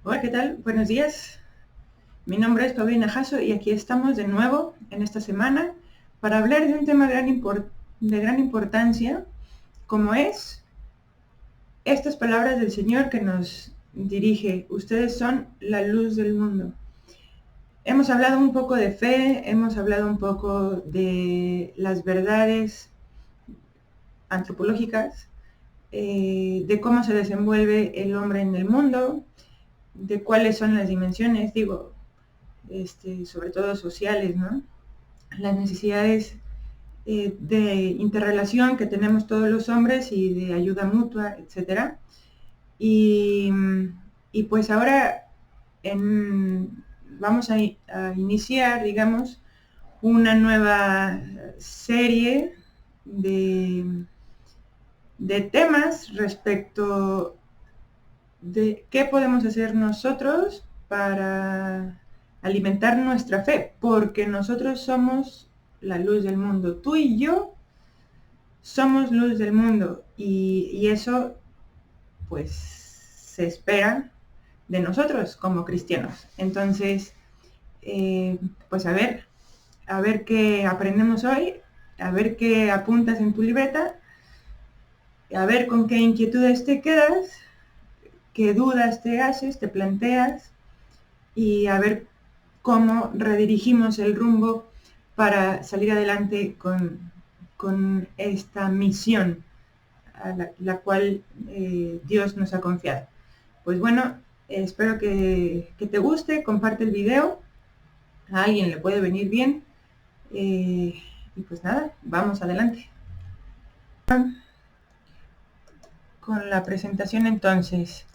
Hola, ¿qué tal? Buenos días. Mi nombre es Paulina Jasso y aquí estamos de nuevo en esta semana para hablar de un tema de gran importancia, como es estas palabras del Señor que nos dirige. Ustedes son la luz del mundo. Hemos hablado un poco de fe, hemos hablado un poco de las verdades antropológicas, de cómo se desenvuelve el hombre en el mundo, de cuáles son las dimensiones, sobre todo sociales, ¿no? Las necesidades de interrelación que tenemos todos los hombres y de ayuda mutua, etcétera. Y, y pues ahora vamos a iniciar, digamos, una nueva serie de, de temas respecto de qué podemos hacer nosotros para alimentar nuestra fe, porque nosotros somos la luz del mundo. Tú y yo somos luz del mundo y eso pues se espera de nosotros como cristianos. Entonces, pues a ver qué aprendemos hoy, a ver qué apuntas en tu libreta, a ver con qué inquietudes te quedas, qué dudas te haces, te planteas y a ver cómo redirigimos el rumbo para salir adelante con esta misión a la cual Dios nos ha confiado. Pues bueno, espero que te guste, comparte el video, a alguien le puede venir bien y pues nada, vamos adelante. Con la presentación entonces.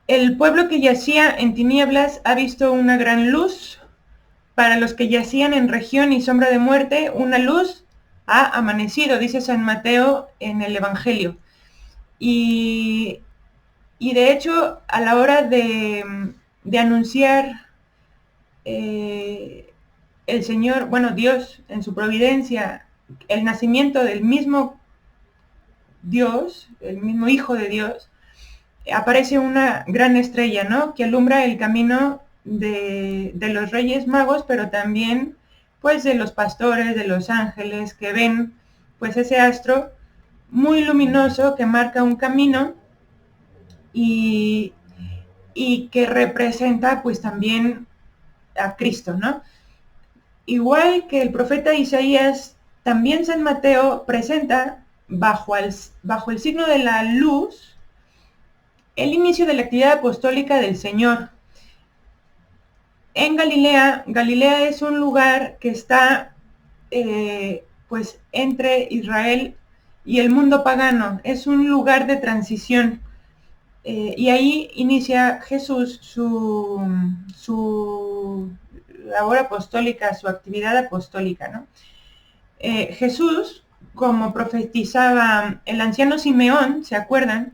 El pueblo que yacía en tinieblas ha visto una gran luz. Para los que yacían en región y sombra de muerte, una luz ha amanecido, dice San Mateo en el Evangelio. Y de hecho, a la hora de anunciar el Señor, bueno, Dios en su providencia, el nacimiento del mismo Dios, el mismo Hijo de Dios, aparece una gran estrella, ¿no? Que alumbra el camino de los Reyes Magos, pero también pues de los pastores, de los ángeles que ven pues ese astro muy luminoso que marca un camino y, y que representa pues también a Cristo, ¿no? Igual que el profeta Isaías, también San Mateo presenta bajo el signo de la luz el inicio de la actividad apostólica del Señor. En Galilea, Galilea es un lugar que está pues entre Israel y el mundo pagano, es un lugar de transición y ahí inicia Jesús su labor apostólica, su actividad apostólica, ¿no? Jesús, como profetizaba el anciano Simeón, ¿se acuerdan?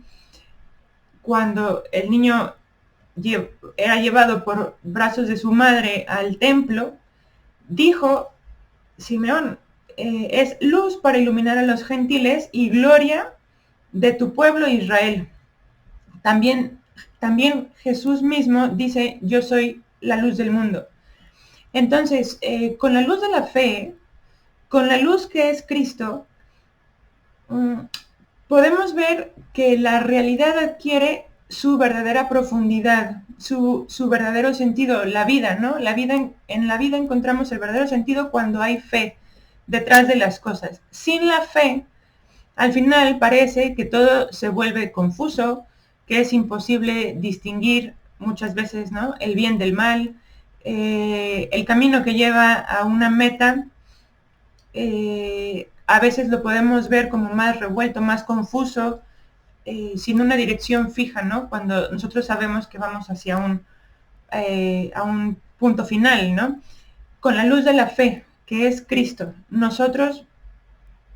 Cuando el niño era llevado por brazos de su madre al templo, dijo Simeón, es luz para iluminar a los gentiles y gloria de tu pueblo Israel. También Jesús mismo dice, yo soy la luz del mundo. Entonces, con la luz de la fe, con la luz que es Cristo, podemos ver que la realidad adquiere su verdadera profundidad, su verdadero sentido, la vida, ¿no? En la vida encontramos el verdadero sentido cuando hay fe detrás de las cosas. Sin la fe, al final parece que todo se vuelve confuso, que es imposible distinguir muchas veces, ¿no? El bien del mal, el camino que lleva a una meta, a veces lo podemos ver como más revuelto, más confuso, sin una dirección fija, ¿no? Cuando nosotros sabemos que vamos hacia a un punto final, ¿no? Con la luz de la fe, que es Cristo, nosotros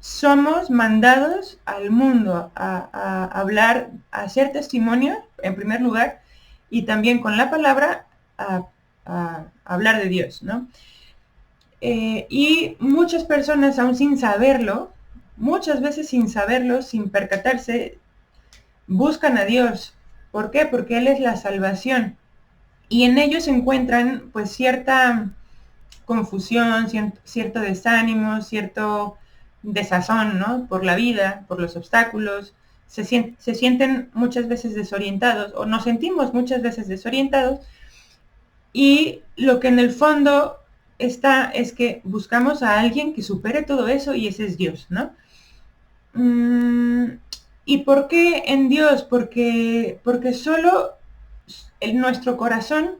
somos mandados al mundo a hablar, a hacer testimonio, en primer lugar, y también con la palabra a hablar de Dios, ¿no? Y muchas personas, aún sin saberlo, muchas veces sin saberlo, sin percatarse, buscan a Dios. ¿Por qué? Porque Él es la salvación. Y en ellos encuentran pues cierta confusión, cierto desánimo, cierto desazón, ¿no? Por la vida, por los obstáculos. Se sienten muchas veces desorientados, o nos sentimos muchas veces desorientados, y lo que en el fondo está es que buscamos a alguien que supere todo eso, y ese es Dios, ¿no? ¿Y por qué en Dios? Porque solo nuestro corazón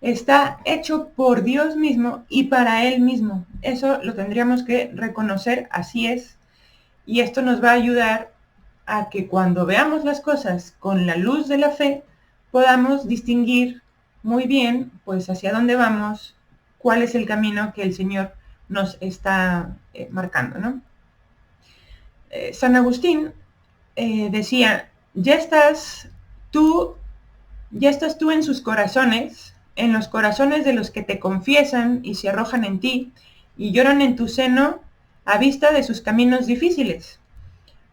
está hecho por Dios mismo y para Él mismo. Eso lo tendríamos que reconocer, así es. Y esto nos va a ayudar a que cuando veamos las cosas con la luz de la fe, podamos distinguir muy bien, pues, hacia dónde vamos, cuál es el camino que el Señor nos está marcando, ¿no? San Agustín decía, tú, ya estás tú en sus corazones, en los corazones de los que te confiesan y se arrojan en ti y lloran en tu seno a vista de sus caminos difíciles.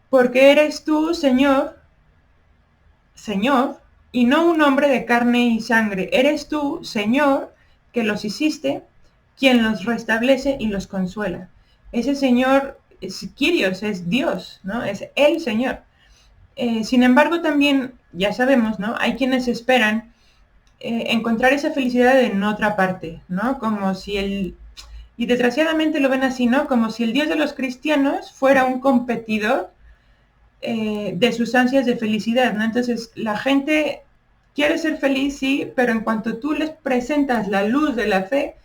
Porque eres tú, Señor, Señor, y no un hombre de carne y sangre. Eres tú, Señor, que los hiciste, quien los restablece y los consuela. Ese Señor es Kyrios, es Dios, ¿no? Es el Señor. Sin embargo, también, ya sabemos, ¿no? Hay quienes esperan encontrar esa felicidad en otra parte, ¿no? Como si y desgraciadamente lo ven así, ¿no? Como si el Dios de los cristianos fuera un competidor de sus ansias de felicidad, ¿no? Entonces, la gente quiere ser feliz, sí, pero en cuanto tú les presentas la luz de la fe,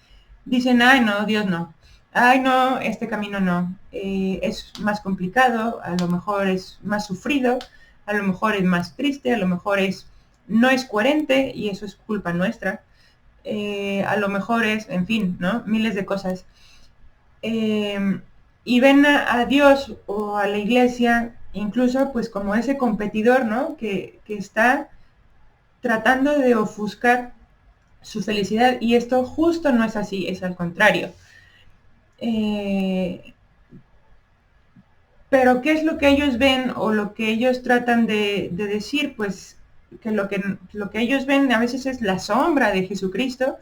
dicen, ay, no, Dios no. Ay, no, este camino no. Es más complicado, a lo mejor es más sufrido, a lo mejor es más triste, a lo mejor no es coherente y eso es culpa nuestra. A lo mejor es, en fin, ¿no? Miles de cosas. Y ven a Dios o a la iglesia incluso pues como ese competidor, ¿no? Que está tratando de ofuscar su felicidad, y esto justo no es así, es al contrario. Pero ¿qué es lo que ellos ven o lo que ellos tratan de decir? Pues que lo que ellos ven a veces es la sombra de Jesucristo,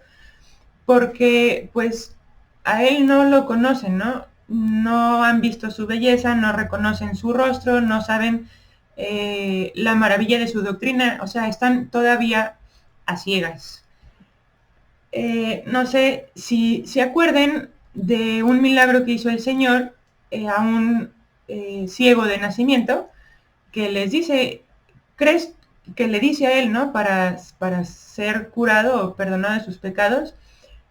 porque pues a Él no lo conocen, ¿no? No han visto su belleza, no reconocen su rostro, no saben la maravilla de su doctrina, o sea, están todavía a ciegas. No sé si se acuerden de un milagro que hizo el Señor a un ciego de nacimiento, que les dice, ¿crees? Que le dice a él, ¿no? Para ser curado o perdonado de sus pecados,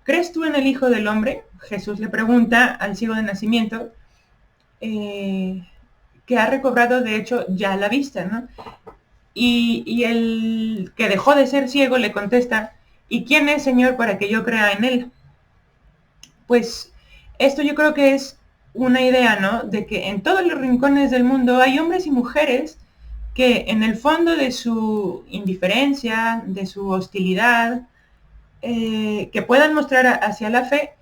¿crees tú en el Hijo del Hombre? Jesús le pregunta al ciego de nacimiento, que ha recobrado de hecho ya la vista, ¿no? Y el que dejó de ser ciego le contesta, ¿y quién es, Señor, para que yo crea en él? Pues esto yo creo que es una idea, ¿no? De que en todos los rincones del mundo hay hombres y mujeres que en el fondo de su indiferencia, de su hostilidad, que puedan mostrar hacia la fe,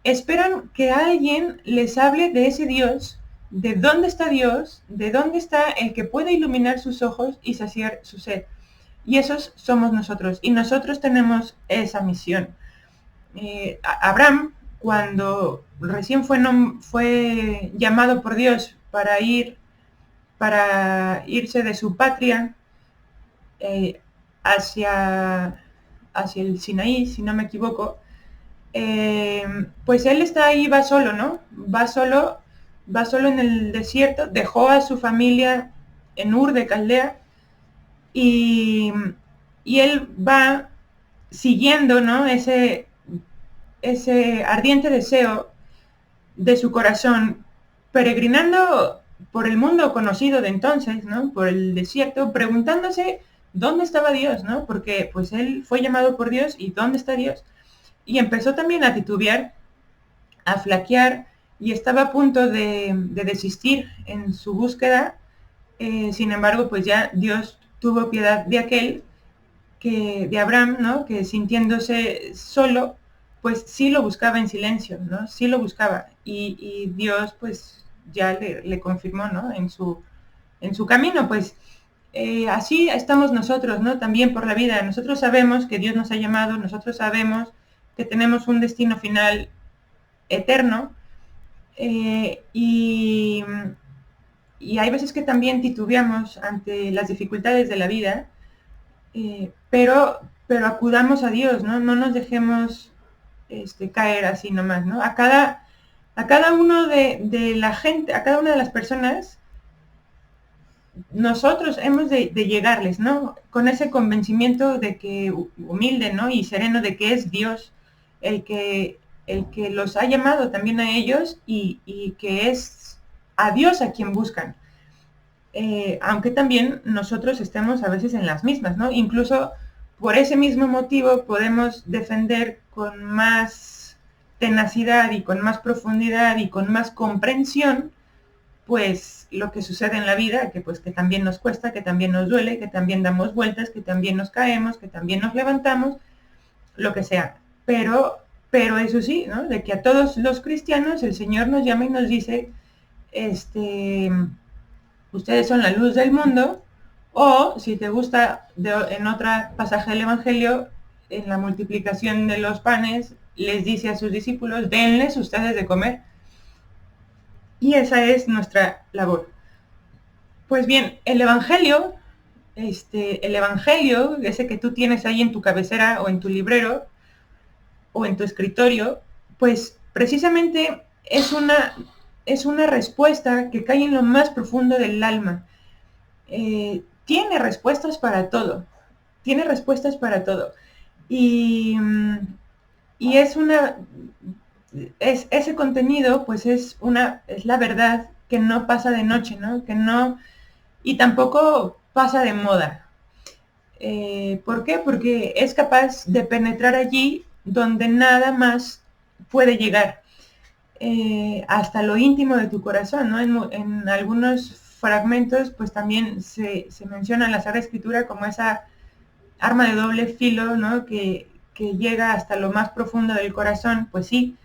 esperan que alguien les hable de ese Dios, de dónde está Dios, de dónde está el que puede iluminar sus ojos y saciar su sed. Y esos somos nosotros, y nosotros tenemos esa misión. Abraham, cuando recién fue llamado por Dios para irse de su patria eh, hacia, hacia el Sinaí, si no me equivoco, pues él está ahí, va solo, ¿no? Va solo en el desierto, dejó a su familia en Ur de Caldea y, y él va siguiendo, ¿no? Ese ardiente deseo de su corazón, peregrinando por el mundo conocido de entonces, ¿no? Por el desierto, preguntándose dónde estaba Dios, ¿no? Porque pues él fue llamado por Dios y dónde está Dios. Y empezó también a titubear, a flaquear, y estaba a punto de desistir en su búsqueda. Sin embargo, pues ya Dios tuvo piedad de aquel, de Abraham, ¿no? Que sintiéndose solo, pues sí lo buscaba en silencio, ¿no? Sí lo buscaba. Y Dios, pues ya le confirmó, ¿no? En su camino, pues así estamos nosotros, ¿no? También por la vida. Nosotros sabemos que Dios nos ha llamado, nosotros sabemos que tenemos un destino final eterno, eh, y, y hay veces que también titubeamos ante las dificultades de la vida, pero acudamos a Dios, ¿no? No nos dejemos caer así nomás, ¿no? A cada uno de la gente, a cada una de las personas, nosotros hemos de llegarles, ¿no? Con ese convencimiento de que, humilde, ¿no? Y sereno, de que es Dios el que, el que los ha llamado también a ellos, y que es a Dios a quien buscan. Aunque también nosotros estemos a veces en las mismas, ¿no? Incluso por ese mismo motivo podemos defender con más tenacidad y con más profundidad y con más comprensión, pues lo que sucede en la vida, que pues que también nos cuesta, que también nos duele, que también damos vueltas, que también nos caemos, que también nos levantamos, lo que sea. Pero eso sí, ¿no? De que a todos los cristianos el Señor nos llama y nos dice, ustedes son la luz del mundo, o si te gusta, en otro pasaje del Evangelio, en la multiplicación de los panes, les dice a sus discípulos, denles ustedes de comer. Y esa es nuestra labor. Pues bien, el Evangelio, ese que tú tienes ahí en tu cabecera o en tu librero o en tu escritorio, pues precisamente es una respuesta que cae en lo más profundo del alma. Tiene respuestas para todo, tiene respuestas para todo. Y, y ese contenido, pues es la verdad que no pasa de noche, ¿no? Que no, y tampoco pasa de moda. ¿Por qué? Porque es capaz de penetrar allí donde nada más puede llegar, hasta lo íntimo de tu corazón, ¿no? En algunos fragmentos, pues también se menciona en la Sagrada Escritura como esa arma de doble filo, ¿no? Que llega hasta lo más profundo del corazón, pues sí,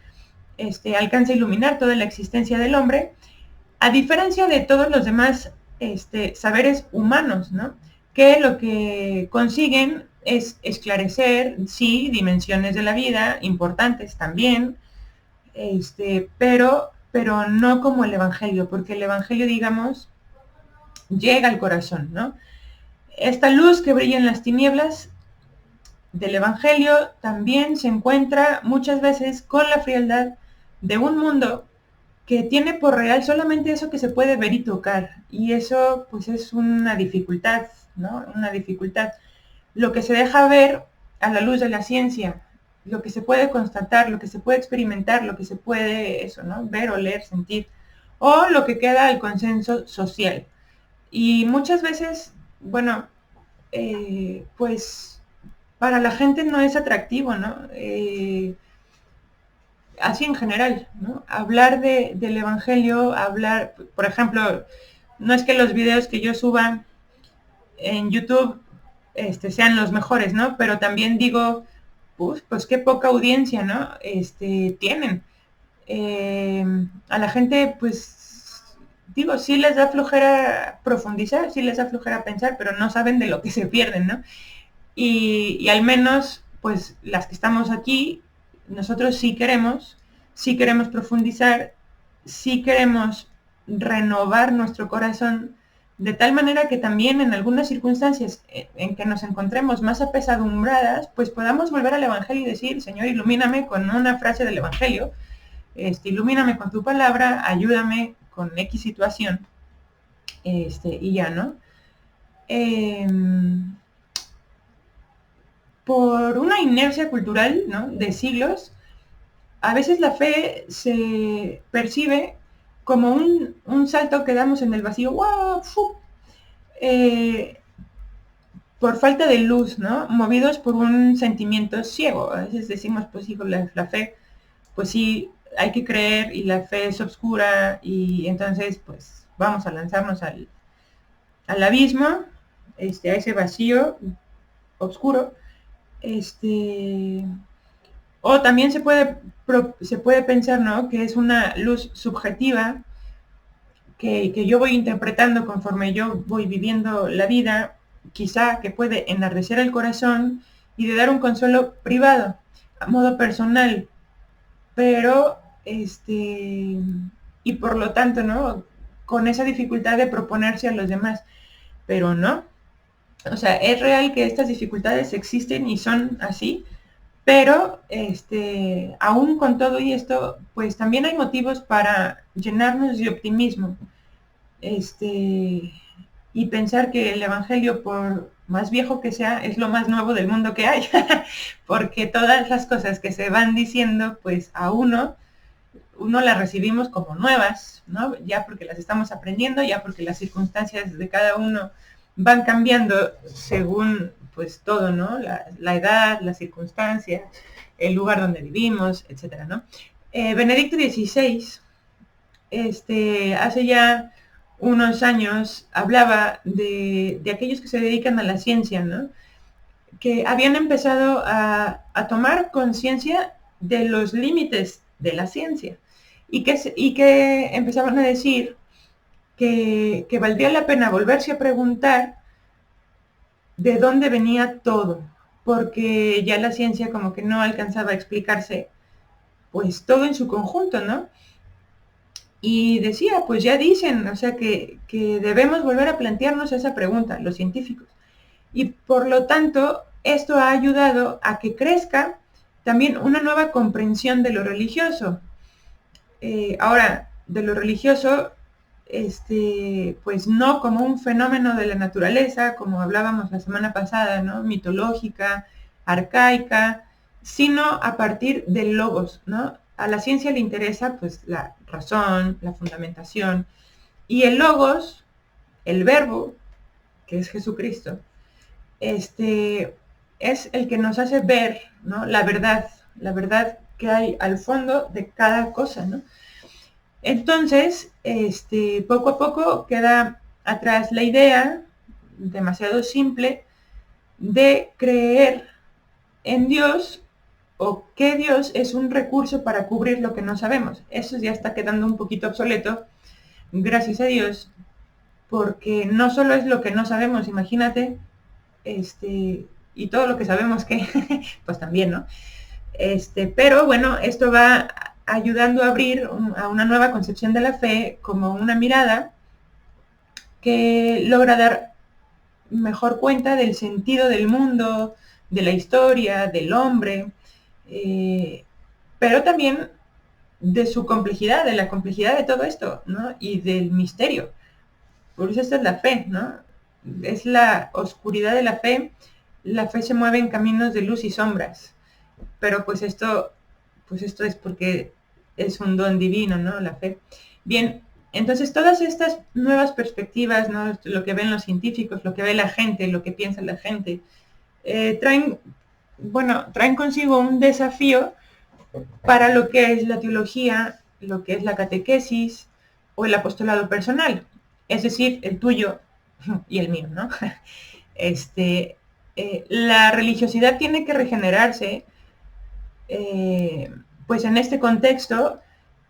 alcanza a iluminar toda la existencia del hombre, a diferencia de todos los demás saberes humanos, ¿no? Que lo que consiguen es esclarecer, sí, dimensiones de la vida, importantes también, pero no como el Evangelio, porque el Evangelio, digamos, llega al corazón, ¿no? Esta luz que brilla en las tinieblas del Evangelio también se encuentra muchas veces con la frialdad de un mundo que tiene por real solamente eso que se puede ver y tocar, y eso pues es una dificultad, ¿no? Una dificultad. Lo que se deja ver a la luz de la ciencia, lo que se puede constatar, lo que se puede experimentar, lo que se puede, eso, ¿no? Ver, oler, sentir, o lo que queda al consenso social. Y muchas veces, bueno, pues para la gente no es atractivo, ¿no? Así en general, ¿no? Hablar del Evangelio, hablar, por ejemplo, no es que los videos que yo suba en YouTube sean los mejores, ¿no? Pero también digo, pues qué poca audiencia, ¿no? Tienen. A la gente, pues, digo, sí les da flojera profundizar, sí les da flojera pensar, pero no saben de lo que se pierden, ¿no? Y al menos, pues, las que estamos aquí, nosotros sí queremos profundizar, sí queremos renovar nuestro corazón, de tal manera que también en algunas circunstancias en que nos encontremos más apesadumbradas, pues podamos volver al Evangelio y decir, Señor, ilumíname con una frase del Evangelio, ilumíname con tu palabra, ayúdame con X situación, y ya, ¿no? Por una inercia cultural, ¿no? De siglos, a veces la fe se percibe como un salto que damos en el vacío, ¡wow! Por falta de luz, ¿no? Movidos por un sentimiento ciego. A veces decimos, pues hijo, la fe, pues sí, hay que creer y la fe es oscura, y entonces pues vamos a lanzarnos al abismo, a ese vacío oscuro. O también se puede pensar, ¿no? Que es una luz subjetiva que yo voy interpretando conforme yo voy viviendo la vida, quizá que puede enardecer el corazón y de dar un consuelo privado, a modo personal, pero y por lo tanto, ¿no? Con esa dificultad de proponerse a los demás, pero no. O sea, es real que estas dificultades existen y son así, pero aún con todo y esto, pues también hay motivos para llenarnos de optimismo. Y pensar que el Evangelio, por más viejo que sea, es lo más nuevo del mundo que hay, porque todas las cosas que se van diciendo, pues a uno las recibimos como nuevas, ¿no? Ya porque las estamos aprendiendo, ya porque las circunstancias de cada uno van cambiando según, pues todo, ¿no? La edad, las circunstancias, el lugar donde vivimos, etcétera, ¿no? Benedicto XVI, hace ya unos años hablaba de aquellos que se dedican a la ciencia, ¿no? Que habían empezado a tomar conciencia de los límites de la ciencia y que empezaban a decir que valdría la pena volverse a preguntar de dónde venía todo, porque ya la ciencia como que no alcanzaba a explicarse pues todo en su conjunto, ¿no? Y decía, pues ya dicen, o sea, que debemos volver a plantearnos esa pregunta, los científicos. Y por lo tanto, esto ha ayudado a que crezca también una nueva comprensión de lo religioso. Ahora, de lo religioso, pues no como un fenómeno de la naturaleza, como hablábamos la semana pasada, ¿no? Mitológica, arcaica, sino a partir del logos, ¿no? A la ciencia le interesa pues la razón, la fundamentación, y el logos, el verbo, que es Jesucristo, es el que nos hace ver, ¿no? La verdad que hay al fondo de cada cosa, ¿no? Entonces, poco a poco queda atrás la idea, demasiado simple, de creer en Dios o que Dios es un recurso para cubrir lo que no sabemos. Eso ya está quedando un poquito obsoleto, gracias a Dios, porque no solo es lo que no sabemos, imagínate, y todo lo que sabemos que, pues también, ¿no? Pero bueno, esto va ayudando a abrir a una nueva concepción de la fe como una mirada que logra dar mejor cuenta del sentido del mundo, de la historia, del hombre, pero también de su complejidad, de la complejidad de todo esto, ¿no? Y del misterio. Por eso esta es la fe, ¿no? Es la oscuridad de la fe. La fe se mueve en caminos de luz y sombras. Pero pues esto es porque es un don divino, ¿no? La fe. Bien, entonces todas estas nuevas perspectivas, ¿no? Lo que ven los científicos, lo que ve la gente, lo que piensa la gente, traen consigo un desafío para lo que es la teología, lo que es la catequesis o el apostolado personal, es decir, el tuyo y el mío, ¿no? La religiosidad tiene que regenerarse, pues en este contexto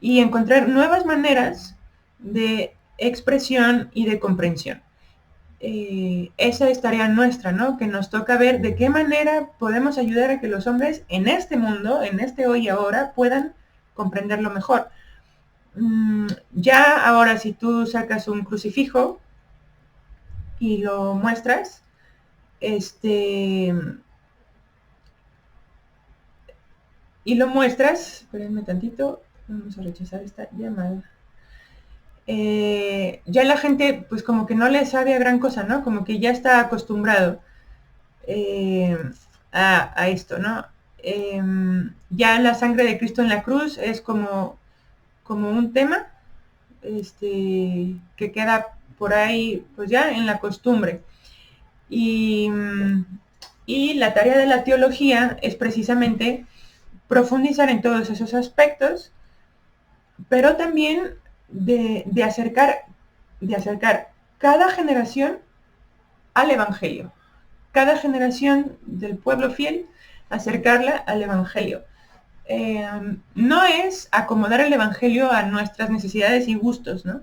y encontrar nuevas maneras de expresión y de comprensión. Esa es tarea nuestra, ¿no? Que nos toca ver de qué manera podemos ayudar a que los hombres en este mundo, en este hoy y ahora, puedan comprenderlo mejor. Ya ahora si tú sacas un crucifijo y lo muestras, espérenme tantito, vamos a rechazar esta llamada. Ya la gente pues como que no le sabe a gran cosa, ¿no? Como que ya está acostumbrado a esto, ¿no? Ya la sangre de Cristo en la cruz es como un tema que queda por ahí pues ya en la costumbre. Y la tarea de la teología es precisamente profundizar en todos esos aspectos, pero también de acercar cada generación al Evangelio. Cada generación del pueblo fiel, acercarla al Evangelio. No es acomodar el Evangelio a nuestras necesidades y gustos, ¿no?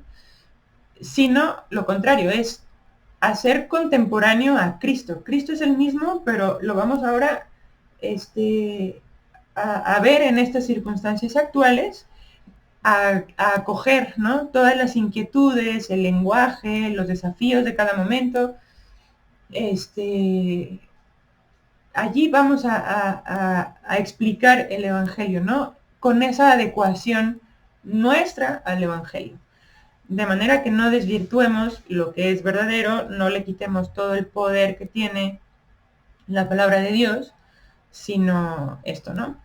sino lo contrario, es hacer contemporáneo a Cristo. Cristo es el mismo, pero lo vamos ahora a ver en estas circunstancias actuales, a acoger, ¿no?, todas las inquietudes, el lenguaje, los desafíos de cada momento. Allí vamos a explicar el Evangelio, ¿no?, con esa adecuación nuestra al Evangelio. De manera que no desvirtuemos lo que es verdadero, no le quitemos todo el poder que tiene la palabra de Dios, sino esto, ¿no?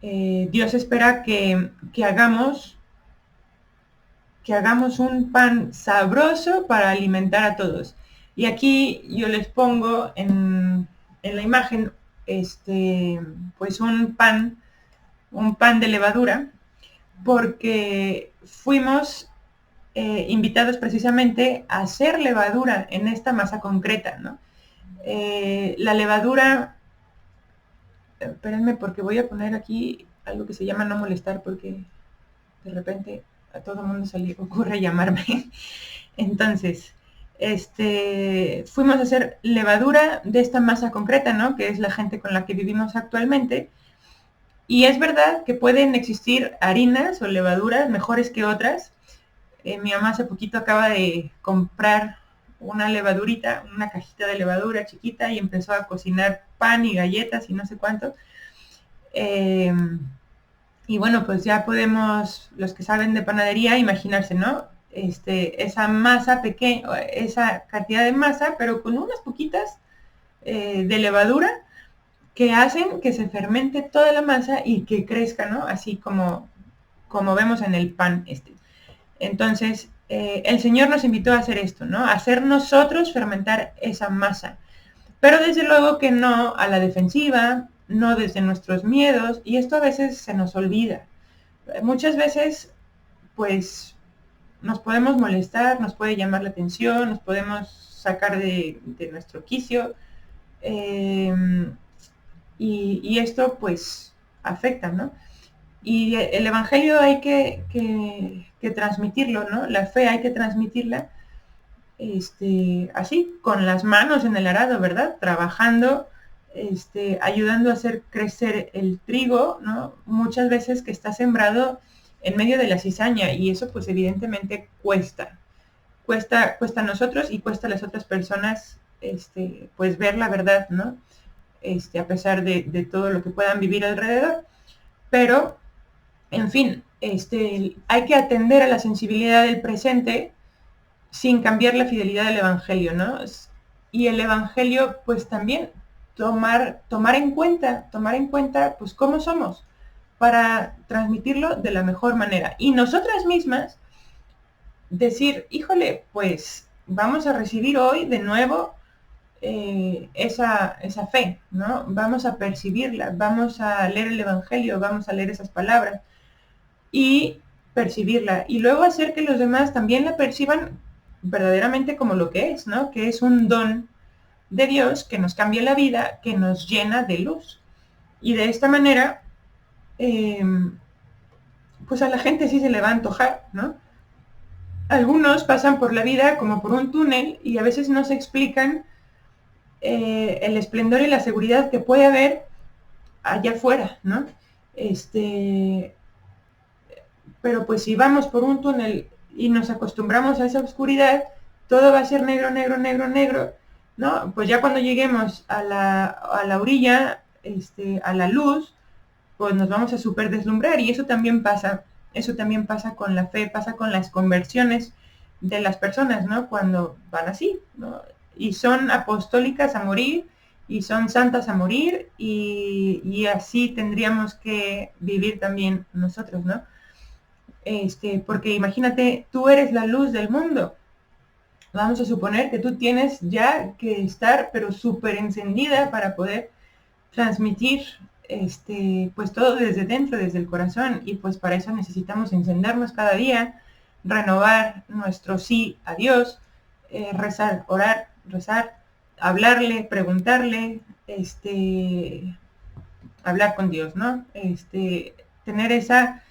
Dios espera que hagamos un pan sabroso para alimentar a todos. Y aquí yo les pongo en la imagen pues un pan de levadura, porque fuimos invitados precisamente a hacer levadura en esta masa concreta, ¿no? La levadura, espérenme porque voy a poner aquí algo que se llama no molestar, porque de repente a todo el mundo se le ocurre llamarme. Entonces, fuimos a hacer levadura de esta masa concreta, ¿no?, que es la gente con la que vivimos actualmente. Y es verdad que pueden existir harinas o levaduras mejores que otras. Mi mamá hace poquito acaba de comprar una levadurita, una cajita de levadura chiquita, y empezó a cocinar pan y galletas y no sé cuánto. Y bueno, pues ya podemos, los que saben de panadería, imaginarse, ¿no? Esa masa pequeña, esa cantidad de masa, pero con unas poquitas de levadura, que hacen que se fermente toda la masa y que crezca, ¿no? Así como vemos en el pan Entonces, el Señor nos invitó a hacer esto, ¿no? A hacer nosotros fermentar esa masa. Pero desde luego que no a la defensiva, no desde nuestros miedos, y esto a veces se nos olvida. Muchas veces, pues, nos podemos molestar, nos puede llamar la atención, nos podemos sacar de nuestro quicio, y esto, pues, afecta, ¿no? Y el Evangelio hay que transmitirlo, ¿no? La fe hay que transmitirla así, con las manos en el arado, ¿verdad? Trabajando, ayudando a hacer crecer el trigo, ¿no? Muchas veces que está sembrado en medio de la cizaña, y eso pues evidentemente cuesta a nosotros y cuesta a las otras personas, pues ver la verdad, ¿no? A pesar de todo lo que puedan vivir alrededor. Pero, en fin, hay que atender a la sensibilidad del presente sin cambiar la fidelidad del Evangelio, ¿no? Y el Evangelio, pues también tomar en cuenta, pues cómo somos, para transmitirlo de la mejor manera. Y nosotras mismas decir, híjole, pues vamos a recibir hoy de nuevo esa fe, ¿no? Vamos a percibirla, vamos a leer el Evangelio, vamos a leer esas palabras y percibirla, y luego hacer que los demás también la perciban verdaderamente como lo que es, ¿no? Que es un don de Dios que nos cambia la vida, que nos llena de luz. Y de esta manera, pues a la gente sí se le va a antojar, ¿no? Algunos pasan por la vida como por un túnel y a veces no se explican el esplendor y la seguridad que puede haber allá afuera, ¿no? Pero pues si vamos por un túnel y nos acostumbramos a esa oscuridad, todo va a ser negro, negro, negro, negro, ¿no? Pues ya cuando lleguemos a la orilla, a la luz, pues nos vamos a súper deslumbrar, y eso también pasa con la fe, pasa con las conversiones de las personas, ¿no? Cuando van así, ¿no? Y son apostólicas a morir, y son santas a morir, y así tendríamos que vivir también nosotros, ¿no? Porque imagínate, tú eres la luz del mundo. Vamos a suponer que tú tienes ya que estar, pero súper encendida para poder transmitir, pues todo desde dentro, desde el corazón. Y pues para eso necesitamos encendernos cada día, renovar nuestro sí a Dios, rezar, orar, rezar, hablarle, preguntarle, hablar con Dios, ¿no? Tener esa,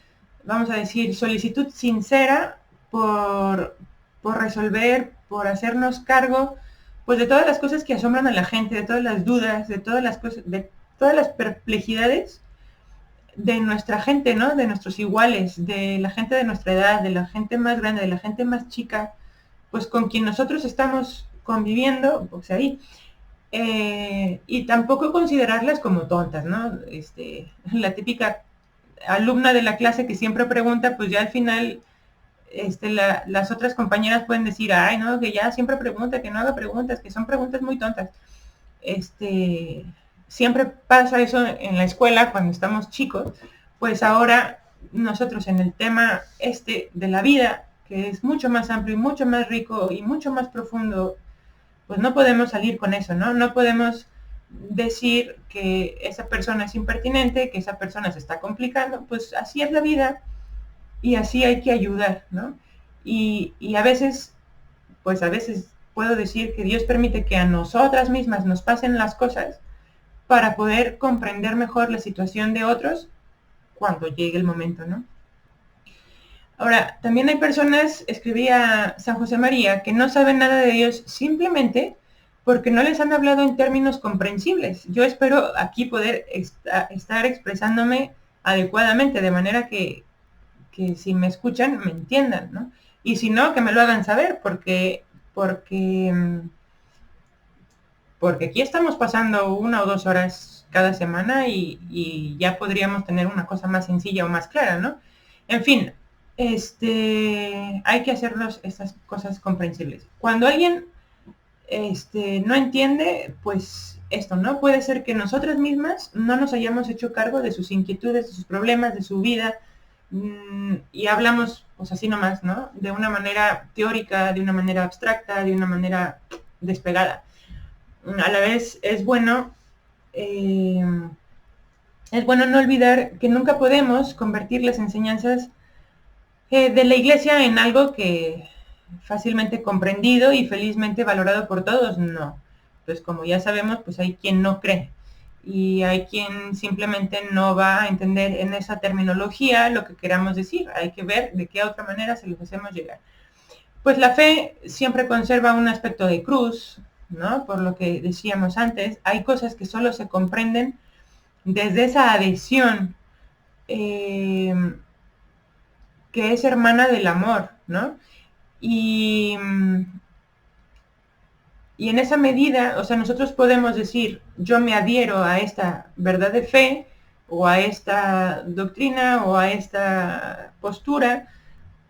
vamos a decir, solicitud sincera por por resolver, por hacernos cargo, pues de todas las cosas que asombran a la gente, de todas las dudas, de todas las cosas, de todas las perplejidades de nuestra gente, ¿no? De nuestros iguales, de la gente de nuestra edad, de la gente más grande, de la gente más chica, pues con quien nosotros estamos conviviendo, pues ahí. Y tampoco considerarlas como tontas, ¿no? La típica alumna de la clase que siempre pregunta, pues ya al final las otras compañeras pueden decir, ay, no, que ya siempre pregunta, que no haga preguntas, que son preguntas muy tontas. Siempre pasa eso en la escuela cuando estamos chicos, pues ahora nosotros en el tema de la vida, que es mucho más amplio y mucho más rico y mucho más profundo, pues no podemos salir con eso, ¿no? No podemos decir que esa persona es impertinente, que esa persona se está complicando, pues así es la vida y así hay que ayudar, ¿no? Y a veces, pues a veces puedo decir que Dios permite que a nosotras mismas nos pasen las cosas para poder comprender mejor la situación de otros cuando llegue el momento, ¿no? Ahora, también hay personas, escribía San José María, que no saben nada de Dios simplemente porque no les han hablado en términos comprensibles. Yo espero aquí poder estar expresándome adecuadamente, de manera que si me escuchan, me entiendan, ¿no? Y si no, que me lo hagan saber, porque aquí estamos pasando 1 o 2 horas cada semana y ya podríamos tener una cosa más sencilla o más clara, ¿no? En fin, hay que hacernos estas cosas comprensibles. Cuando alguien no entiende, pues esto, ¿no? Puede ser que nosotras mismas no nos hayamos hecho cargo de sus inquietudes, de sus problemas, de su vida, y hablamos, pues así nomás, ¿no? De una manera teórica, de una manera abstracta, de una manera despegada. A la vez es bueno no olvidar que nunca podemos convertir las enseñanzas de la iglesia en algo que fácilmente comprendido y felizmente valorado por todos, no. Pues como ya sabemos, pues hay quien no cree y hay quien simplemente no va a entender en esa terminología lo que queramos decir. Hay que ver de qué otra manera se los hacemos llegar. Pues la fe siempre conserva un aspecto de cruz, ¿no? Por lo que decíamos antes, hay cosas que solo se comprenden desde esa adhesión que es hermana del amor, ¿no? Y en esa medida, o sea, nosotros podemos decir, yo me adhiero a esta verdad de fe, o a esta doctrina, o a esta postura,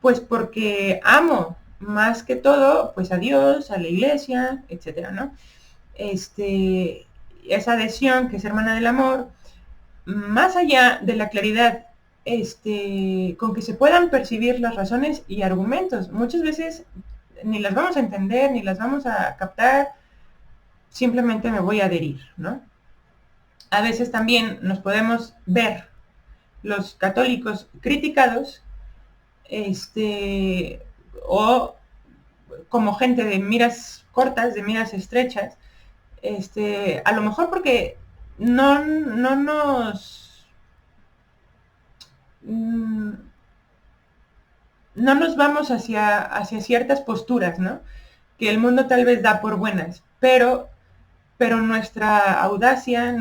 pues porque amo más que todo, pues a Dios, a la iglesia, etcétera, ¿no? Esa adhesión que es hermana del amor, más allá de la claridad con que se puedan percibir las razones y argumentos. Muchas veces ni las vamos a entender, ni las vamos a captar, simplemente me voy a adherir, ¿no? A veces también nos podemos ver los católicos criticados, o como gente de miras cortas, de miras estrechas, a lo mejor porque no nos vamos hacia ciertas posturas, ¿no? Que el mundo tal vez da por buenas, pero nuestra audacia,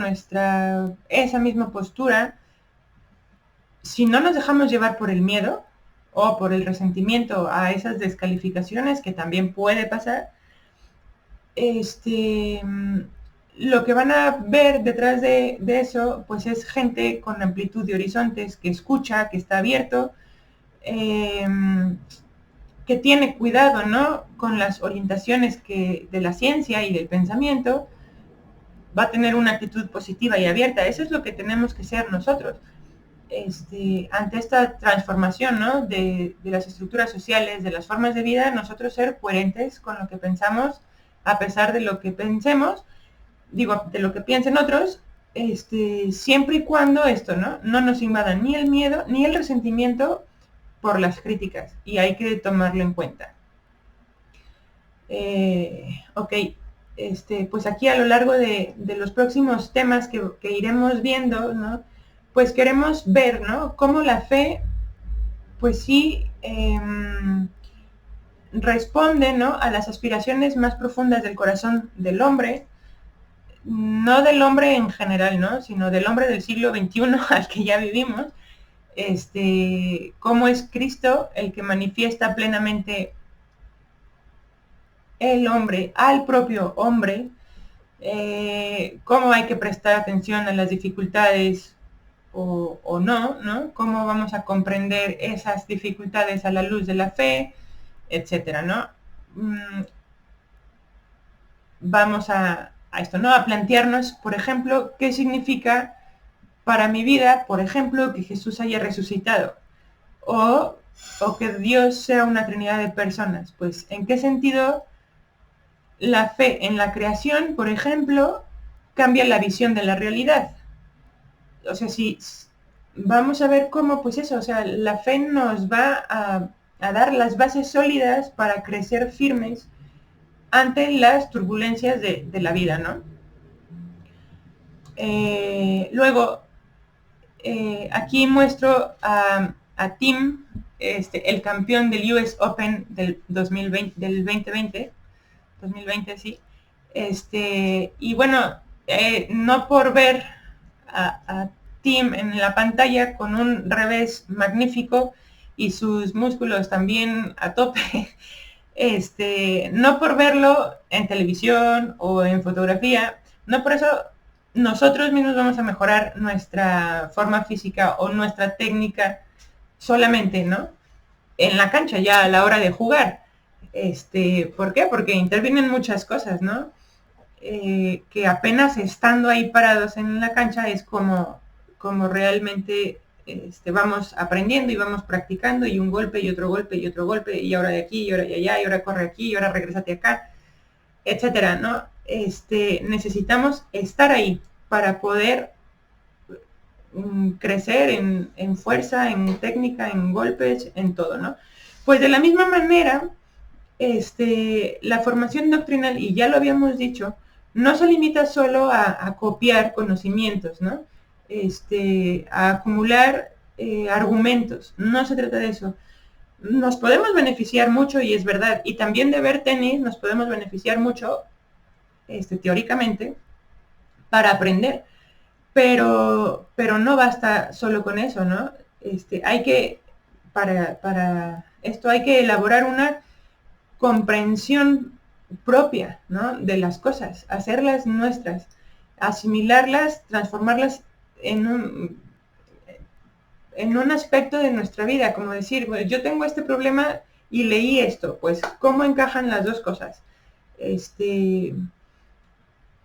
esa misma postura, si no nos dejamos llevar por el miedo o por el resentimiento a esas descalificaciones, que también puede pasar, lo que van a ver detrás de eso, pues es gente con amplitud de horizontes, que escucha, que está abierto, que tiene cuidado, ¿no? Con las orientaciones de la ciencia y del pensamiento, va a tener una actitud positiva y abierta. Eso es lo que tenemos que ser nosotros. Ante esta transformación, ¿no? de las estructuras sociales, de las formas de vida, nosotros ser coherentes con lo que pensamos, a pesar de lo que pensemos, de lo que piensen otros, siempre y cuando esto, no nos invada ni el miedo ni el resentimiento por las críticas, y hay que tomarlo en cuenta. Ok, pues aquí a lo largo de los próximos temas que iremos viendo, ¿no? Pues queremos ver, ¿no? Cómo la fe, pues sí, responde, ¿no?, a las aspiraciones más profundas del corazón del hombre, no del hombre en general, ¿no?, sino del hombre del siglo XXI al que ya vivimos, cómo es Cristo el que manifiesta plenamente el hombre al propio hombre, cómo hay que prestar atención a las dificultades o no, ¿no? Cómo vamos a comprender esas dificultades a la luz de la fe, etcétera, ¿no? Vamos a esto, ¿no? A plantearnos, por ejemplo, qué significa para mi vida, por ejemplo, que Jesús haya resucitado o que Dios sea una trinidad de personas. Pues, ¿en qué sentido la fe en la creación, por ejemplo, cambia la visión de la realidad? O sea, si vamos a ver cómo, pues eso, o sea, la fe nos va a dar las bases sólidas para crecer firmes ante las turbulencias de la vida, ¿no? Luego, aquí muestro a Tim, el campeón del US Open del 2020, del 2020, sí. Y bueno, no por ver a Tim en la pantalla con un revés magnífico y sus músculos también a tope, no por verlo en televisión o en fotografía, no por eso nosotros mismos vamos a mejorar nuestra forma física o nuestra técnica solamente, ¿no?, en la cancha, ya a la hora de jugar. ¿Por qué? Porque intervienen muchas cosas, ¿no? Que apenas estando ahí parados en la cancha es como realmente vamos aprendiendo y vamos practicando, y un golpe y otro golpe y otro golpe, y ahora de aquí y ahora de allá, y ahora corre aquí y ahora regrésate acá, etcétera, ¿no? Necesitamos estar ahí para poder crecer en fuerza, en técnica, en golpes, en todo, ¿no? Pues de la misma manera, la formación doctrinal, y ya lo habíamos dicho, no se limita solo a copiar conocimientos, ¿no? A acumular argumentos. No se trata de eso. Nos podemos beneficiar mucho, y es verdad, y también de ver tenis nos podemos beneficiar mucho, teóricamente, para aprender. Pero no basta solo con eso, ¿no? Hay que, para esto hay que elaborar una comprensión propia, ¿no?, de las cosas, hacerlas nuestras, asimilarlas, transformarlas en un aspecto de nuestra vida, como decir, bueno, yo tengo este problema y leí esto, pues, ¿cómo encajan las dos cosas?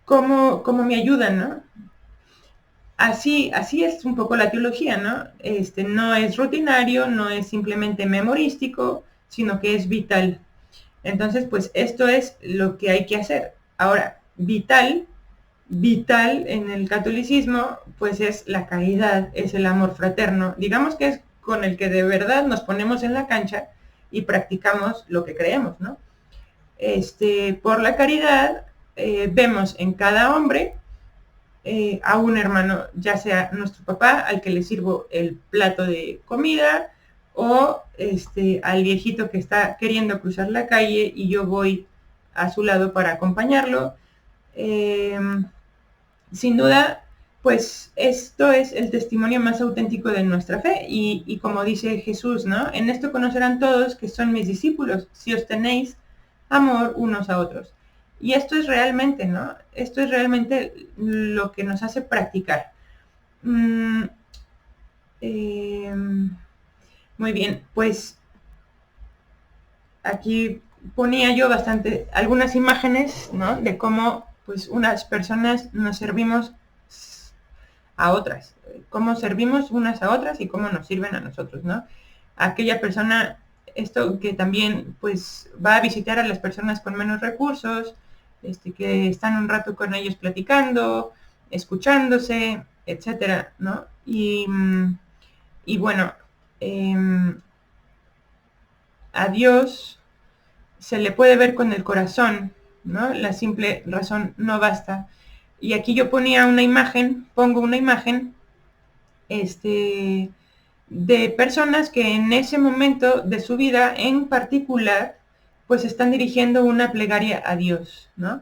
¿Cómo me ayudan, no? Así es un poco la teología, ¿no? No es rutinario, no es simplemente memorístico, sino que es vital. Entonces, pues esto es lo que hay que hacer. Ahora, vital en el catolicismo, pues es la caridad, es el amor fraterno. Digamos que es con el que de verdad nos ponemos en la cancha y practicamos lo que creemos, ¿no? Por la caridad, vemos en cada hombre a un hermano, ya sea nuestro papá, al que le sirvo el plato de comida, o al viejito que está queriendo cruzar la calle y yo voy a su lado para acompañarlo. Sin duda, pues esto es el testimonio más auténtico de nuestra fe, y como dice Jesús, ¿no? En esto conocerán todos que son mis discípulos, si os tenéis amor unos a otros. Y esto es realmente, ¿no? Esto es realmente lo que nos hace practicar. Muy bien, pues aquí ponía yo algunas imágenes, ¿no?, de cómo pues unas personas nos servimos a otras, cómo servimos unas a otras y cómo nos sirven a nosotros, ¿no? Aquella persona, esto que también pues va a visitar a las personas con menos recursos, que están un rato con ellos platicando, escuchándose, etcétera, ¿no? Y bueno, a Dios se le puede ver con el corazón, ¿no? La simple razón no basta. Y aquí yo pongo una imagen, de personas que en ese momento de su vida en particular pues están dirigiendo una plegaria a Dios, ¿no?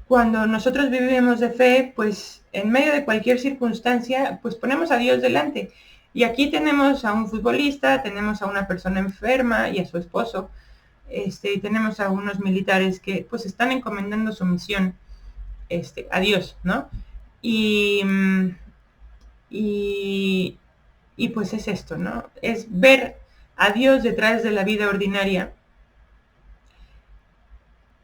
Cuando nosotros vivimos de fe, pues en medio de cualquier circunstancia, pues ponemos a Dios delante. Y aquí tenemos a un futbolista, tenemos a una persona enferma y a su esposo, y tenemos a unos militares que pues están encomendando su misión a Dios, ¿no? Y, y, y pues es esto, ¿no? Es ver a Dios detrás de la vida ordinaria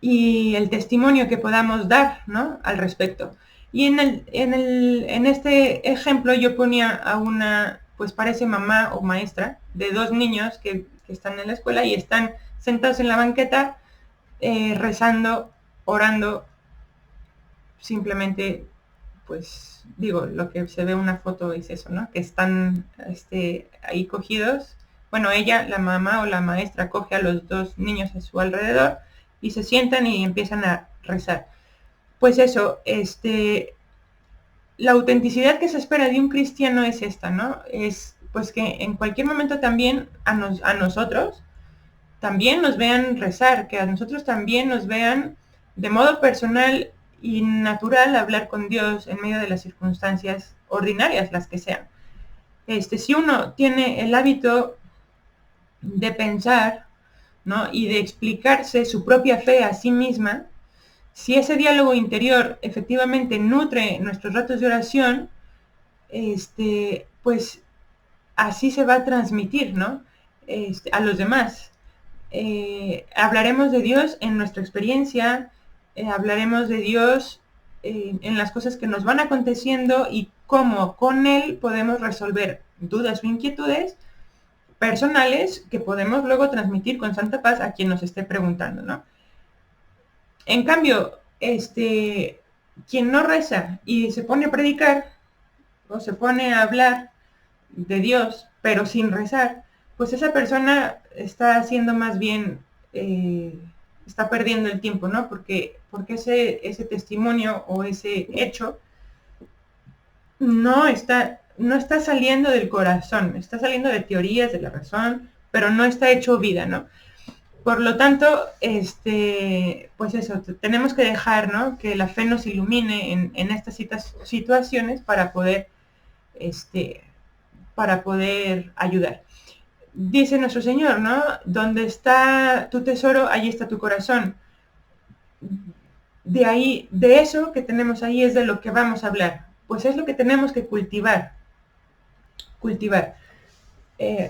y el testimonio que podamos dar, ¿no?, al respecto. Y en este ejemplo yo ponía a una, pues parece mamá o maestra, de dos niños que están en la escuela y están sentados en la banqueta, rezando, orando, simplemente, pues digo, lo que se ve en una foto es eso, ¿no? Que están ahí cogidos. Bueno, ella, la mamá o la maestra, coge a los dos niños a su alrededor y se sientan y empiezan a rezar. Pues eso, la autenticidad que se espera de un cristiano es esta, ¿no? Es pues que en cualquier momento también a nosotros también nos vean rezar, que a nosotros también nos vean de modo personal y natural hablar con Dios en medio de las circunstancias ordinarias, las que sean. Si uno tiene el hábito de pensar, ¿no?, y de explicarse su propia fe a sí misma, si ese diálogo interior efectivamente nutre nuestros ratos de oración, pues así se va a transmitir, ¿no?, a los demás. Hablaremos de Dios en nuestra experiencia, hablaremos de Dios en las cosas que nos van aconteciendo y cómo con Él podemos resolver dudas o inquietudes personales que podemos luego transmitir con santa paz a quien nos esté preguntando, ¿no? En cambio, quien no reza y se pone a predicar o se pone a hablar de Dios, pero sin rezar, pues esa persona está haciendo más bien, está perdiendo el tiempo, ¿no? Porque ese testimonio o ese hecho no está saliendo del corazón, está saliendo de teorías, de la razón, pero no está hecho vida, ¿no? Por lo tanto, pues eso, tenemos que dejar, ¿no?, que la fe nos ilumine en estas situaciones para poder ayudar. Dice nuestro Señor, ¿no?, donde está tu tesoro, allí está tu corazón. De ahí, de eso que tenemos ahí es de lo que vamos a hablar. Pues es lo que tenemos que cultivar.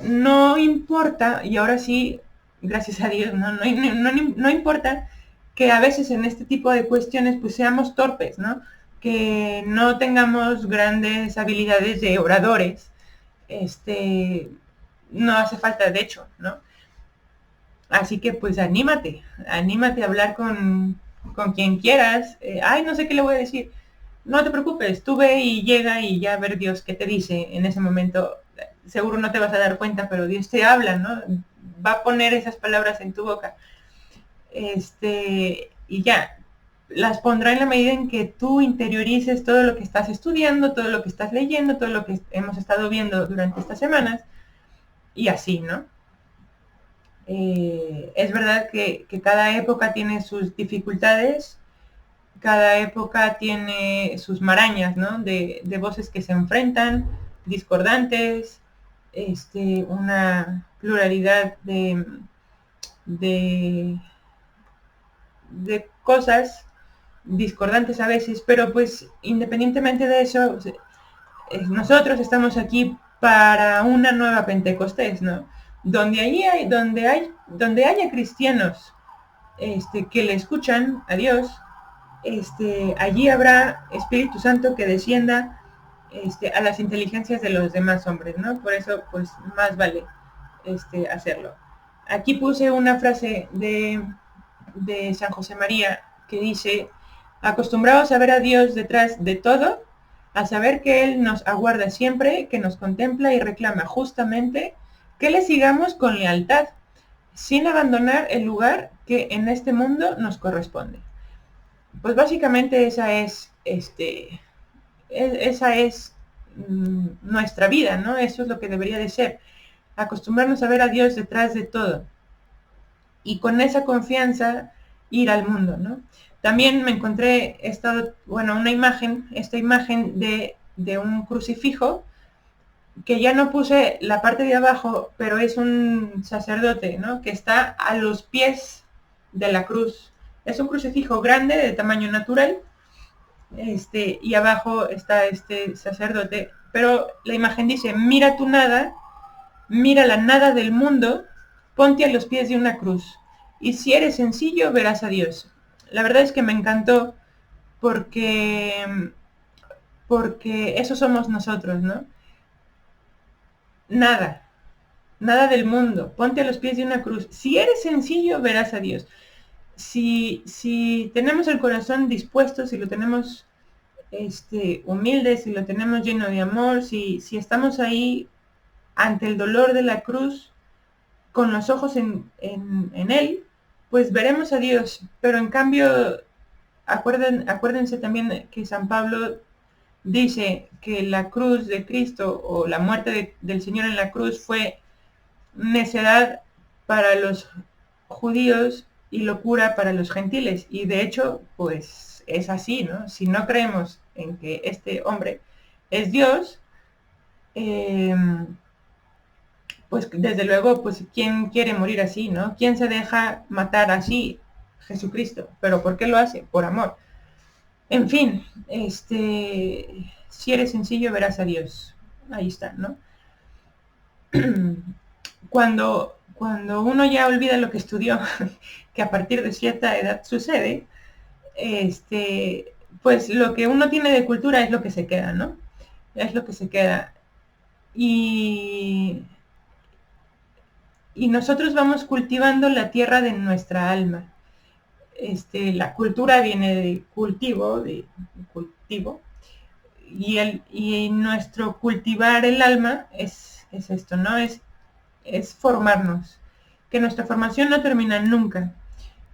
No importa, y ahora sí, gracias a Dios, no importa que a veces en este tipo de cuestiones pues seamos torpes, ¿no?, que no tengamos grandes habilidades de oradores, no hace falta, de hecho, ¿no? Así que pues anímate a hablar con quien quieras. Ay, no sé qué le voy a decir. No te preocupes, tú ve y llega y ya ver Dios qué te dice en ese momento. Seguro no te vas a dar cuenta, pero Dios te habla, ¿no? Va a poner esas palabras en tu boca. Y ya, las pondrá en la medida en que tú interiorices todo lo que estás estudiando, todo lo que estás leyendo, todo lo que hemos estado viendo durante estas semanas, y así, ¿no? Es verdad que cada época tiene sus dificultades, cada época tiene sus marañas, ¿no?, de voces que se enfrentan, discordantes, una pluralidad de cosas discordantes a veces, pero pues independientemente de eso, nosotros estamos aquí para una nueva Pentecostés, ¿no?, donde haya cristianos que le escuchan a Dios, allí habrá Espíritu Santo que descienda a las inteligencias de los demás hombres, ¿no? Por eso, pues, más vale hacerlo. Aquí puse una frase de San José María que dice: acostumbrados a ver a Dios detrás de todo, a saber que Él nos aguarda siempre, que nos contempla y reclama justamente que le sigamos con lealtad, sin abandonar el lugar que en este mundo nos corresponde. Pues básicamente esa es nuestra vida, ¿no? Eso es lo que debería de ser. acostumbrarnos a ver a Dios detrás de todo y con esa confianza ir al mundo, ¿no? También me encontré esta imagen de un crucifijo que ya no puse la parte de abajo, pero es un sacerdote, ¿no? Que está a los pies de la cruz. Es un crucifijo grande de tamaño natural, y abajo está este sacerdote, pero la imagen dice, mira tu nada, mira la nada del mundo, ponte a los pies de una cruz. Y si eres sencillo, verás a Dios. La verdad es que me encantó porque, porque eso somos nosotros, ¿no? Nada, nada del mundo, ponte a los pies de una cruz. Si eres sencillo, verás a Dios. Si tenemos el corazón dispuesto, si lo tenemos humilde, si lo tenemos lleno de amor, si estamos ahí ante el dolor de la cruz, con los ojos en Él, pues veremos a Dios. Pero en cambio, acuérdense también que San Pablo dice que la cruz de Cristo o la muerte del Señor en la cruz fue necedad para los judíos y locura para los gentiles. Y de hecho, pues es así, ¿no? Si no creemos en que este hombre es Dios, eh, pues desde luego, pues ¿quién quiere morir así, no? ¿Quién se deja matar así? Jesucristo. ¿Pero por qué lo hace? Por amor. En fin, si eres sencillo verás a Dios. Ahí está, ¿no? Cuando uno ya olvida lo que estudió, que a partir de cierta edad sucede, pues lo que uno tiene de cultura es lo que se queda, ¿no? Es lo que se queda. Y nosotros vamos cultivando la tierra de nuestra alma. La cultura viene de cultivo, y nuestro cultivar el alma es esto, ¿no? Es formarnos, que nuestra formación no termina nunca.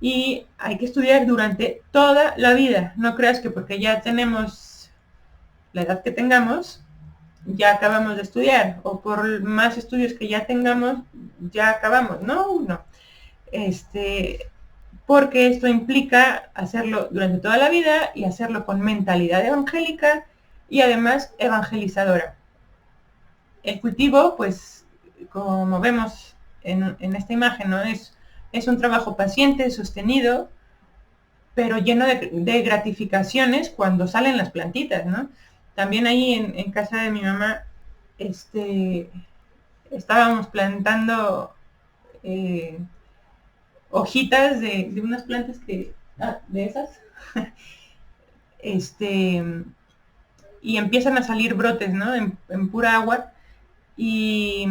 Y hay que estudiar durante toda la vida. No creas que porque ya tenemos la edad que tengamos, ya acabamos de estudiar, o por más estudios que ya tengamos, ya acabamos. No, no. Porque esto implica hacerlo durante toda la vida y hacerlo con mentalidad evangélica y además evangelizadora. El cultivo, pues, como vemos en esta imagen, ¿no? Es un trabajo paciente, sostenido, pero lleno de gratificaciones cuando salen las plantitas, ¿no? También ahí en casa de mi mamá, estábamos plantando hojitas de unas plantas de esas, y empiezan a salir brotes, ¿no? En pura agua, y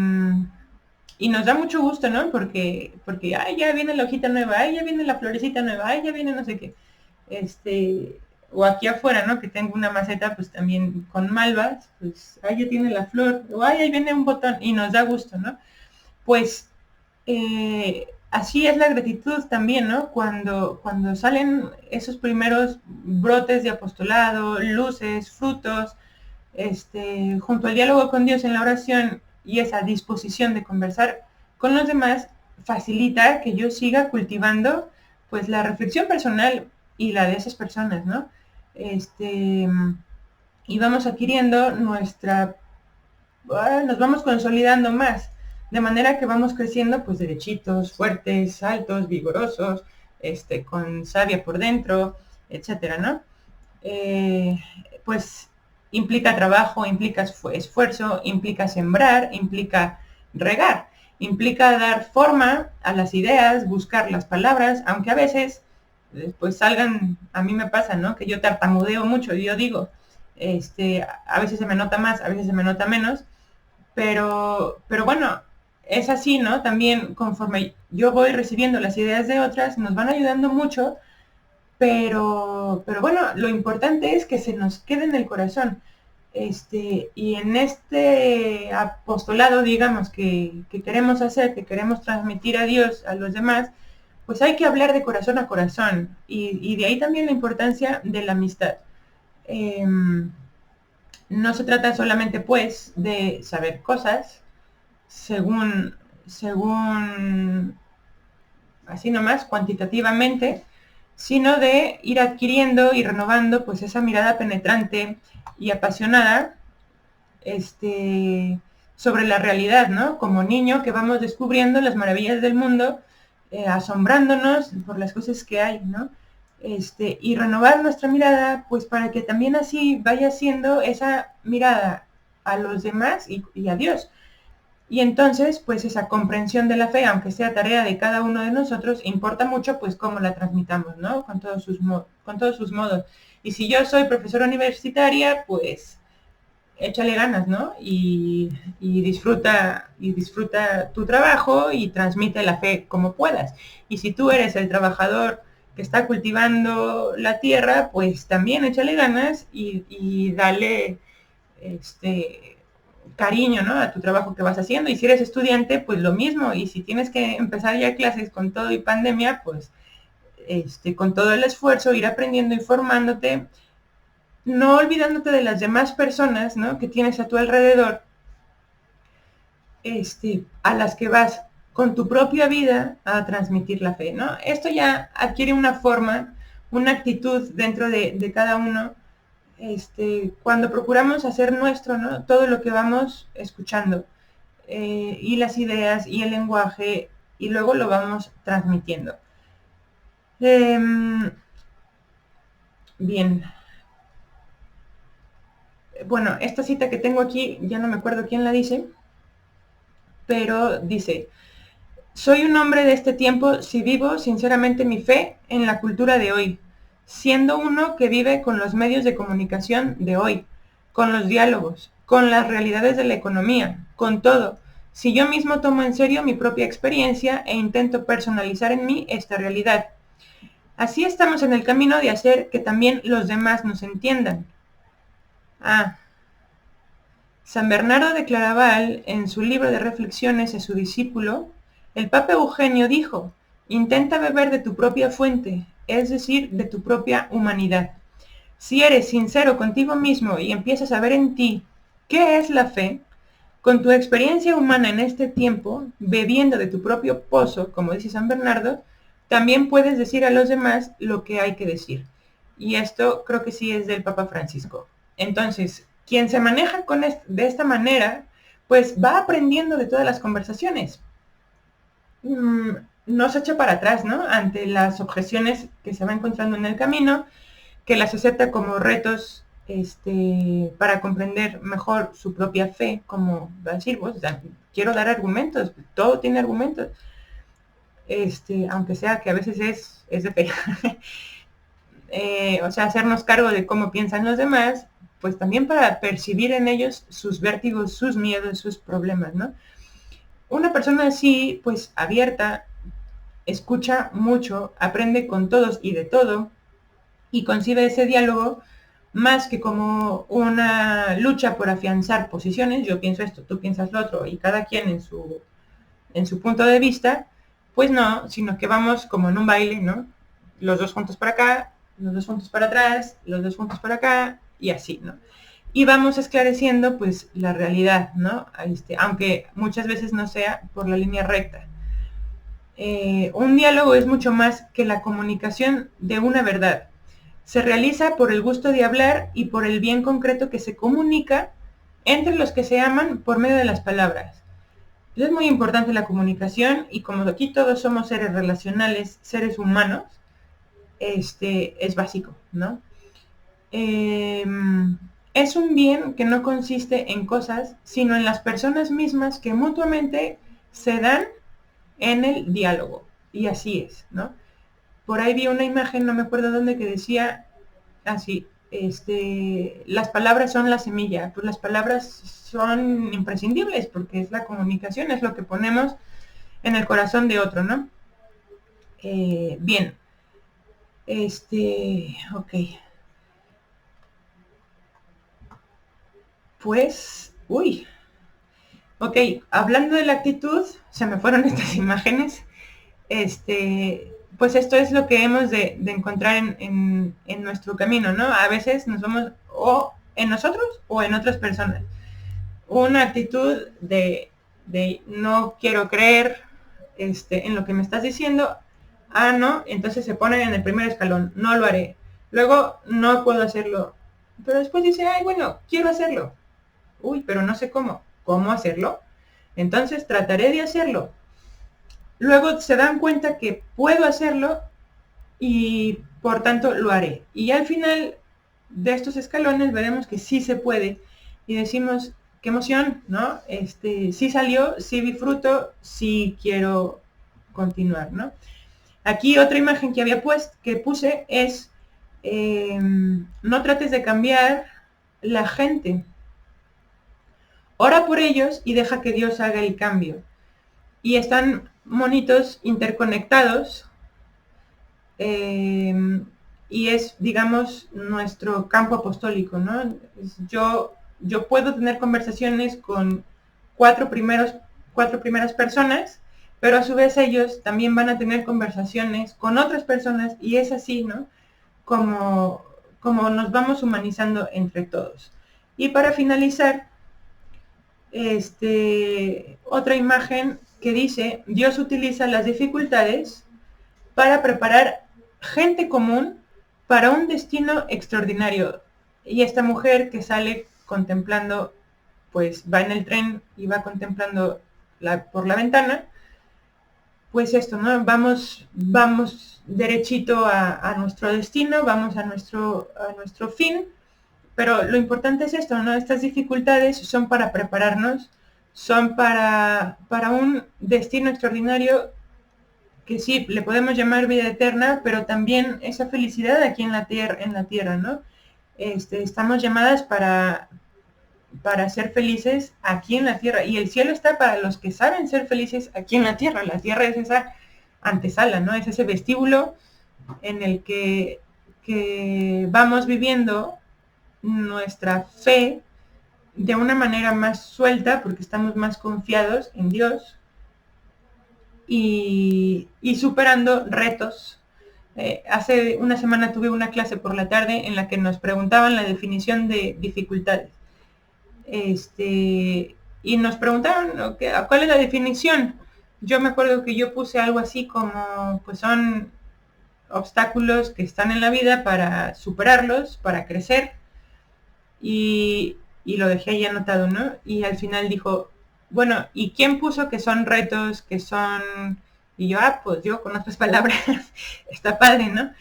nos da mucho gusto, ¿no? Porque ay, ya viene la hojita nueva, ay, ya viene la florecita nueva, ay, ya viene no sé qué. O aquí afuera, ¿no? Que tengo una maceta, pues también con malvas, pues, ay, ya tiene la flor, o ay, ahí viene un botón, y nos da gusto, ¿no? Pues, así es la gratitud también, ¿no? Cuando salen esos primeros brotes de apostolado, luces, frutos, junto al diálogo con Dios en la oración y esa disposición de conversar con los demás, facilita que yo siga cultivando, pues, la reflexión personal y la de esas personas, ¿no? Y vamos adquiriendo nos vamos consolidando más, de manera que vamos creciendo, pues, derechitos, fuertes, altos, vigorosos, con savia por dentro, etcétera, ¿no? Pues implica trabajo, implica esfuerzo, implica sembrar, implica regar, implica dar forma a las ideas, buscar las palabras, aunque a veces pues salgan, a mí me pasa, ¿no? Que yo tartamudeo mucho, y yo digo, a veces se me nota más, a veces se me nota menos, pero bueno, es así, ¿no? También conforme yo voy recibiendo las ideas de otras, nos van ayudando mucho, pero bueno, lo importante es que se nos quede en el corazón. Y en este apostolado, digamos, que queremos hacer, que queremos transmitir a Dios, a los demás, pues hay que hablar de corazón a corazón. Y de ahí también la importancia de la amistad. No se trata solamente, pues, de saber cosas, según así nomás, cuantitativamente, sino de ir adquiriendo y renovando pues esa mirada penetrante y apasionada sobre la realidad, ¿no? Como niño que vamos descubriendo las maravillas del mundo, asombrándonos por las cosas que hay, ¿no? Y renovar nuestra mirada, pues para que también así vaya siendo esa mirada a los demás y a Dios. Y entonces, pues esa comprensión de la fe, aunque sea tarea de cada uno de nosotros, importa mucho pues cómo la transmitamos, ¿no? Con todos sus modos. Y si yo soy profesora universitaria, pues échale ganas, ¿no? Y disfruta tu trabajo y transmite la fe como puedas. Y si tú eres el trabajador que está cultivando la tierra, pues también échale ganas y dale cariño, ¿no? A tu trabajo que vas haciendo. Y si eres estudiante, pues lo mismo. Y si tienes que empezar ya clases con todo y pandemia, pues con todo el esfuerzo, ir aprendiendo, informándote, no olvidándote de las demás personas, ¿no? Que tienes a tu alrededor, a las que vas con tu propia vida a transmitir la fe, ¿no? Esto ya adquiere una forma, una actitud dentro de cada uno, cuando procuramos hacer nuestro, ¿no? Todo lo que vamos escuchando, y las ideas y el lenguaje, y luego lo vamos transmitiendo. Bien. Bueno, esta cita que tengo aquí, ya no me acuerdo quién la dice, pero dice: soy un hombre de este tiempo si vivo sinceramente mi fe en la cultura de hoy, siendo uno que vive con los medios de comunicación de hoy, con los diálogos, con las realidades de la economía, con todo. Si yo mismo tomo en serio mi propia experiencia e intento personalizar en mí esta realidad. Así estamos en el camino de hacer que también los demás nos entiendan. San Bernardo de Claraval, en su libro de reflexiones a su discípulo, el Papa Eugenio dijo: intenta beber de tu propia fuente, es decir, de tu propia humanidad. Si eres sincero contigo mismo y empiezas a ver en ti qué es la fe, con tu experiencia humana en este tiempo, bebiendo de tu propio pozo, como dice San Bernardo, también puedes decir a los demás lo que hay que decir. Y esto creo que sí es del Papa Francisco. Entonces, quien se maneja de esta manera, pues va aprendiendo de todas las conversaciones. No se echa para atrás, ¿no? Ante las objeciones que se va encontrando en el camino, que las acepta como retos, para comprender mejor su propia fe, como va a decir, vos, quiero dar argumentos, todo tiene argumentos, aunque sea que a veces es de fe. O sea, hacernos cargo de cómo piensan los demás, pues también para percibir en ellos sus vértigos, sus miedos, sus problemas, ¿no? Una persona así, pues abierta, escucha mucho, aprende con todos y de todo, y concibe ese diálogo más que como una lucha por afianzar posiciones, yo pienso esto, tú piensas lo otro, y cada quien en su punto de vista, pues no, sino que vamos como en un baile, ¿no? Los dos juntos para acá, los dos juntos para atrás, los dos juntos para acá, y así, ¿no? Y vamos esclareciendo pues la realidad, ¿no? Aunque muchas veces no sea por la línea recta. Un diálogo es mucho más que la comunicación de una verdad. Se realiza por el gusto de hablar y por el bien concreto que se comunica entre los que se aman por medio de las palabras. Es muy importante la comunicación, y como aquí todos somos seres relacionales, seres humanos, es básico, ¿no? Es un bien que no consiste en cosas, sino en las personas mismas que mutuamente se dan en el diálogo. Y así es, ¿no? Por ahí vi una imagen, no me acuerdo dónde, que decía así: las palabras son la semilla. Pues las palabras son imprescindibles porque es la comunicación, es lo que ponemos en el corazón de otro, ¿no? Bien. Ok. Pues, uy. Ok, hablando de la actitud, se me fueron estas imágenes. Pues esto es lo que hemos de encontrar en nuestro camino, ¿no? A veces nos vamos o en nosotros o en otras personas. Una actitud de no quiero creer en lo que me estás diciendo. Ah, no, entonces se pone en el primer escalón, no lo haré. Luego, no puedo hacerlo. Pero después dice, ay, bueno, quiero hacerlo. Uy, pero no sé cómo. ¿Cómo hacerlo? Entonces trataré de hacerlo. Luego se dan cuenta que puedo hacerlo y por tanto lo haré. Y al final de estos escalones veremos que sí se puede y decimos, qué emoción, ¿no? Sí salió, sí vi fruto, sí quiero continuar, ¿no? Aquí otra imagen que que puse es, no trates de cambiar la gente. Ora por ellos y deja que Dios haga el cambio. Y están monitos interconectados, y es, digamos, nuestro campo apostólico, ¿no? Yo puedo tener conversaciones con cuatro primeras personas, pero a su vez ellos también van a tener conversaciones con otras personas y es así, ¿no? Como nos vamos humanizando entre todos. Y para finalizar, otra imagen que dice, Dios utiliza las dificultades para preparar gente común para un destino extraordinario. Y esta mujer que sale contemplando, pues va en el tren y va contemplando por la ventana, pues esto, ¿no? Vamos derechito a nuestro destino, vamos a nuestro fin, pero lo importante es esto, ¿no? Estas dificultades son para prepararnos, son para un destino extraordinario que sí, le podemos llamar vida eterna, pero también esa felicidad aquí en la tierra, ¿no? Estamos llamadas para ser felices aquí en la tierra. Y el cielo está para los que saben ser felices aquí en la tierra. La tierra es esa antesala, ¿no? Es ese vestíbulo en el que vamos viviendo nuestra fe de una manera más suelta, porque estamos más confiados en Dios y superando retos. Hace una semana tuve una clase por la tarde en la que nos preguntaban la definición de dificultades. Y nos preguntaron, okay, ¿cuál es la definición? Yo me acuerdo que yo puse algo así como, pues son obstáculos que están en la vida para superarlos, para crecer, y lo dejé ahí anotado, ¿no? Y al final dijo, bueno, ¿y quién puso que son retos, que son...? Y yo, pues yo con otras palabras, está padre, ¿no?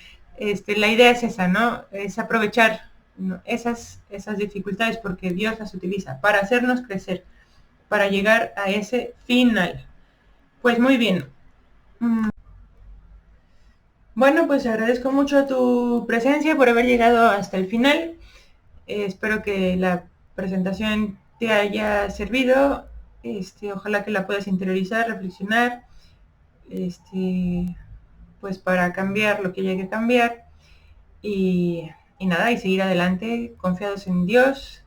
La idea es esa, ¿no? Es aprovechar, ¿no? esas dificultades porque Dios las utiliza para hacernos crecer, para llegar a ese final. Pues muy bien. Bueno, pues agradezco mucho tu presencia por haber llegado hasta el final. Espero que la presentación te haya servido. Ojalá que la puedas interiorizar, reflexionar, pues para cambiar lo que haya que cambiar y nada, y seguir adelante, confiados en Dios.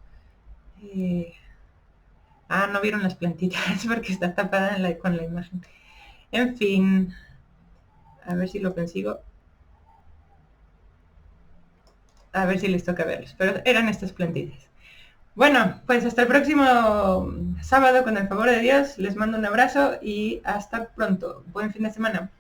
No vieron las plantitas porque está tapada con la imagen. En fin, a ver si lo consigo. A ver si les toca verlos, pero eran estas plantitas. Bueno, pues hasta el próximo sábado, con el favor de Dios. Les mando un abrazo y hasta pronto. Buen fin de semana.